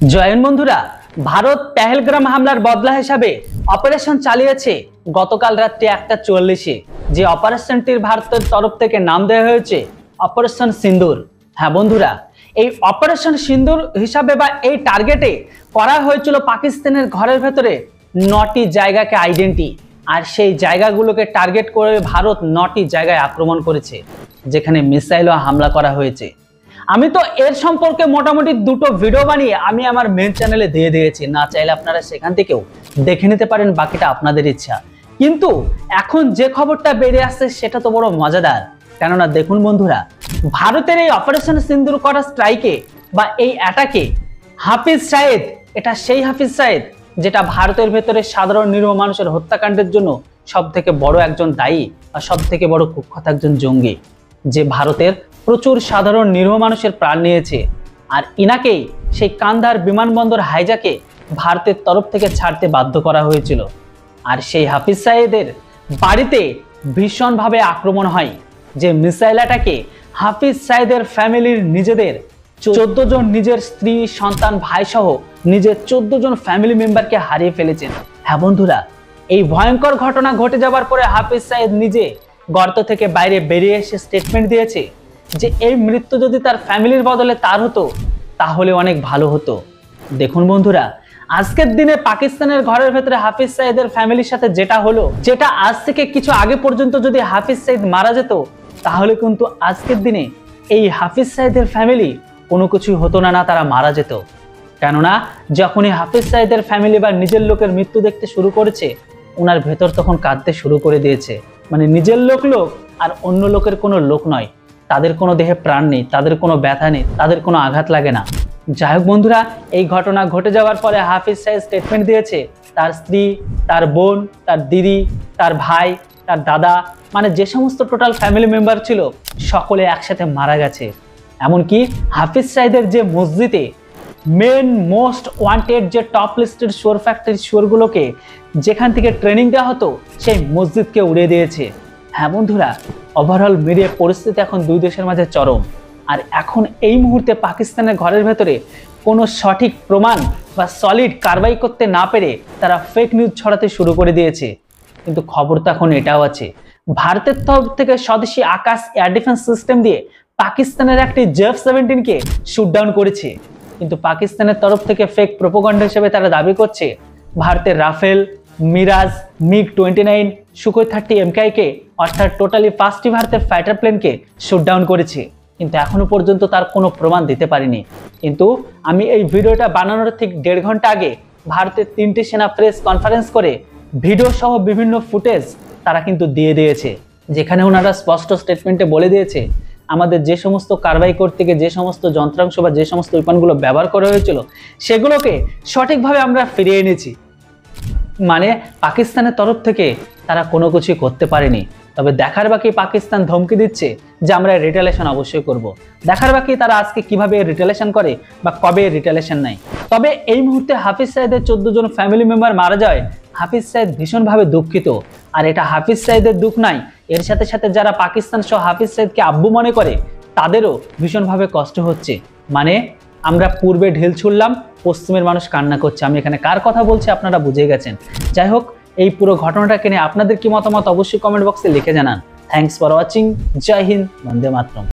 Join বন্ধুরা, ভারত পেহেলগ্রাম হামলার বদলা হিসাবে অপারেশন চালিয়েছে গতকাল রাত্রি 1:40-এ। যে অপারেশনটির ভারতের তরফ থেকে নাম দেওয়া হয়েছে অপারেশন সিন্দুর। হ্যাঁ বন্ধুরা, এই অপারেশন সিন্দুর হিসাবে বা এই টার্গেটে করা হয়েছিল পাকিস্তানের ঘরের ভেতরে 9টি জায়গাকে আইডেন্টি, আর সেই জায়গাগুলোকে টার্গেট করে ভারত 9টি জায়গায় আক্রমণ করেছে, যেখানে মিসাইলও হামলা করা হয়েছে। আমি তো এর সম্পর্কে মোটামুটি দুটো ভিডিও বানিয়ে আমি আমার মেন চ্যানেলে দিয়ে দিয়েছি, না চাইলে আপনারা সেখান থেকেও দেখে নিতে পারেন, বাকিটা আপনাদের ইচ্ছা। কিন্তু এখন যে খবরটা বেরিয়ে আসছে সেটা তো বড় মজাদার। কেননা দেখুন বন্ধুরা, ভারতের এই অপারেশন সিন্দুর করা স্ট্রাইকে বা এই অ্যাটাকে হাফিজ সাইদ, এটা সেই হাফিজ সাইদ যেটা ভারতের ভেতরে সাধারণ নিরীহ মানুষের হত্যাকাণ্ডের জন্য সব থেকে বড় একজন দায়ী আর সব থেকে বড় কুখ্যাত একজন জঙ্গি, যে ভারতের প্রচুর সাধারণ নিরীহ মানুষের প্রাণ নিয়েছে। আর ইনাকেই সেই কান্দাহার বিমানবন্দর হাইজাকে ভারতের তরফ থেকে ছাড়তে বাধ্য করা হয়েছিল। আর সেই হাফিজ সাইদের বাড়িতে ভীষণভাবে আক্রমণ হয়, যে মিসাইল অ্যাটাকে হাফিজ সাইদের ফ্যামিলির নিজেদের 14 জন, নিজের স্ত্রী, সন্তান, ভাই সহ নিজের 14 জন ফ্যামিলি মেম্বারকে হারিয়ে ফেলেছেন। হ্যাঁ বন্ধুরা, এই ভয়ঙ্কর ঘটনা ঘটে যাওয়ার পরে হাফিজ সাইদ নিজে গর্ত থেকে বাইরে বেরিয়ে এসে স্টেটমেন্ট দিয়েছে যে এই মৃত্যু যদি তার ফ্যামিলির বদলে তার হতো তাহলে অনেক ভালো হতো। দেখুন বন্ধুরা, আজকের দিনে পাকিস্তানের ঘরের ভেতরে হাফিজ সাইদের ফ্যামিলির সাথে যেটা হলো, যেটা আজ থেকে কিছু আগে পর্যন্ত যদি হাফিজ সাইদ মারা যেত তাহলে কিন্তু আজকের দিনে এই হাফিজ সাইদের ফ্যামিলি কোনো কিছুই হতো না, না তারা মারা যেত। কেননা যখনই হাফিজ সাইদের ফ্যামিলি বা নিজের লোকের মৃত্যু দেখতে শুরু করেছে, ওনার ভেতর তখন কাঁদতে শুরু করে দিয়েছে। মানে নিজের লোক আর অন্য লোকের কোনো লোক নয়, তাদের কোনো দেহে প্রাণ নেই, তাদের কোনো ব্যথা নেই, তাদের কোনো আঘাত লাগে না। যাই হোক বন্ধুরা, এই ঘটনা ঘটে যাওয়ার পরে হাফিজ সাইদ স্টেটমেন্ট দিয়েছে তার স্ত্রী, তার বোন, তার দিদি, তার ভাই, তার দাদা, মানে যে সমস্ত টোটাল ফ্যামিলি মেম্বার ছিল সকলে একসাথে মারা গেছে। এমনকি হাফিজ সাইদের যে মসজিদে মেন মোস্ট ওয়ান্টেড যে টপ লিস্টেড শোর ফ্যাক্টরি শোরগুলোকে যেখান থেকে ট্রেনিং দেওয়া হতো সেই মসজিদকে উড়িয়ে দিয়েছে। হ্যাঁ বন্ধুরা, ওভারঅল মিলিয়ে পরিস্থিতি এখন দুই দেশের মাঝে চরম। আর এখন এই মুহূর্তে পাকিস্তানের ঘরের ভেতরে কোনো সঠিক প্রমাণ বা সলিড কারবাই করতে না পেরে তারা ফেক নিউজ ছড়াতে শুরু করে দিয়েছে। কিন্তু খবর তো এখন এটাও আছে, ভারতের তরফ থেকে স্বদেশী আকাশ এয়ার ডিফেন্স সিস্টেম দিয়ে পাকিস্তানের একটি JF-17কে শুটডাউন করেছে। কিন্তু পাকিস্তানের তরফ থেকে ফেক প্রোপাগান্ডা হিসেবে তারা দাবি করছে ভারতের রাফেল, মিরাজ, MiG-29, সুখোই 30 MKI-কে অর্থাৎ টোটালি 5টি ভারতের ফাইটার প্লেনকে শুটডাউন করেছে। কিন্তু এখনো পর্যন্ত তার কোনো প্রমাণ দিতে পারেনি। কিন্তু আমি এই ভিডিওটা বানানোর ঠিক 1.5 ঘন্টা আগে ভারতের 3টি সেনা প্রেস কনফারেন্স করে ভিডিও সহ বিভিন্ন ফুটেজ তারা কিন্তু দিয়ে দিয়েছে, যেখানে ওনারা স্পষ্ট স্টেটমেন্টে বলে দিয়েছে আমাদের যে সমস্ত কারবাই করতে গিয়ে যে সমস্ত যন্ত্রাংশ বা যে সমস্ত উপানগুলো ব্যবহার করা হয়েছিল সেগুলোকে সঠিকভাবে আমরা ফিরিয়ে এনেছি। মানে পাকিস্তানের তরফ থেকে তারা কোনো কিছুই করতে পারেনি। তবে দেখার বাকি পাকিস্তান ধমকি দিচ্ছে যে আমরা রিটেলিয়েশন অবশ্যই করব। দেখার বাকি তারা আজকে কিভাবে রিটেলিয়েশন করে বা কবে রিটেলিয়েশন নেয়। তবে এই মুহূর্তে হাফিজ সাইদের 14 জন ফ্যামিলি মেম্বার মারা যায়, হাফিজ সাইদ ভীষণভাবে দুঃখিত। আর এটা হাফিজ সাইদের দুঃখ নাই, এর সাথে সাথে যারা পাকিস্তান সহ হাফিজ সাইদকে আব্বু মনে করে তাদেরও ভীষণভাবে কষ্ট হচ্ছে। মানে আমরা পূর্বে ঢিল ছুড়লাম, পশ্চিমের মানুষ কান্না করছে। আমি এখানে কার কথা বলছি আপনারা বুঝে গেছেন। যাই হোক, এই পুরো ঘটনাটাকে নিয়ে আপনাদের কি মতামত অবশ্যই কমেন্ট বক্সে লিখে জানান। Thanks for watching. জয় হিন্দ, বন্দে মাতরম।